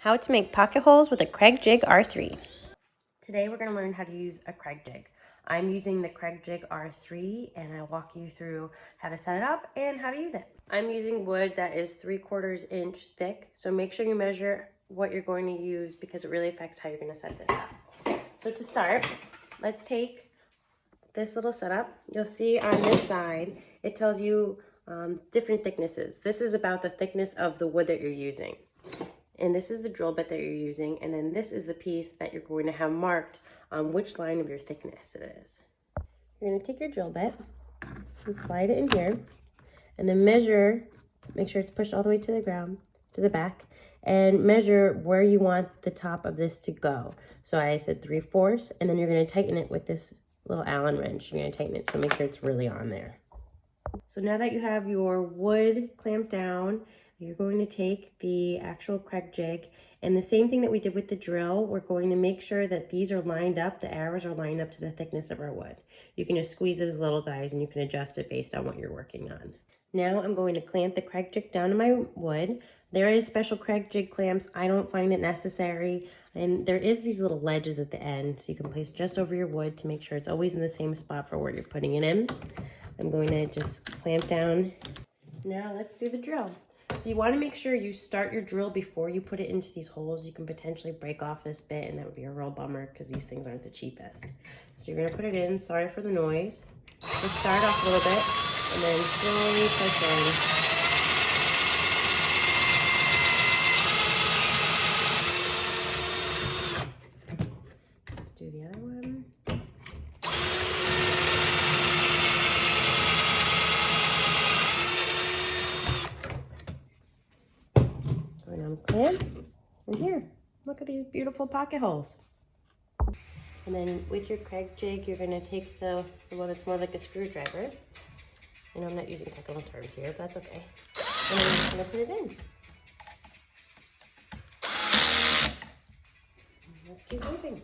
How to make pocket holes with a Kreg Jig R3. Today we're going to learn how to use a Kreg Jig. I'm using the Kreg Jig R3 and I'll walk you through how to set it up and how to use it. I'm using wood that is 3/4 inch thick, so make sure you measure what you're going to use because it really affects how you're going to set this up. So to start, let's take this little setup. You'll see on this side it tells you different thicknesses. This is about the thickness of the wood that you're using. And this is the drill bit that you're using, and then this is the piece that you're going to have marked on which line of your thickness it is. You're going to take your drill bit and slide it in here, and then measure, make sure it's pushed all the way to the ground, to the back, and measure where you want the top of this to go. So I said 3/4, and then you're going to tighten it with this little Allen wrench. You're going to tighten it, so make sure it's really on there. So now that you have your wood clamped down, you're going to take the actual Kreg Jig, and the same thing that we did with the drill, we're going to make sure that these are lined up, the arrows are lined up to the thickness of our wood. You can just squeeze those little guys and you can adjust it based on what you're working on. Now I'm going to clamp the Kreg Jig down to my wood. There is special Kreg Jig clamps. I don't find it necessary. And there is these little ledges at the end, so you can place just over your wood to make sure it's always in the same spot for where you're putting it in. I'm going to just clamp down. Now let's do the drill. So you want to make sure you start your drill before you put it into these holes. You can potentially break off this bit, and that would be a real bummer because these things aren't the cheapest. So you're going to put it in. Sorry for the noise. Just start off a little bit and then slowly push in. Let's do the other one. Clamp, and here, look at these beautiful pocket holes. And then with your Kreg Jig, you're going to take the one that's more like a screwdriver. I know I'm not using technical terms here, but that's okay. And then you're just going to put it in. Let's keep moving.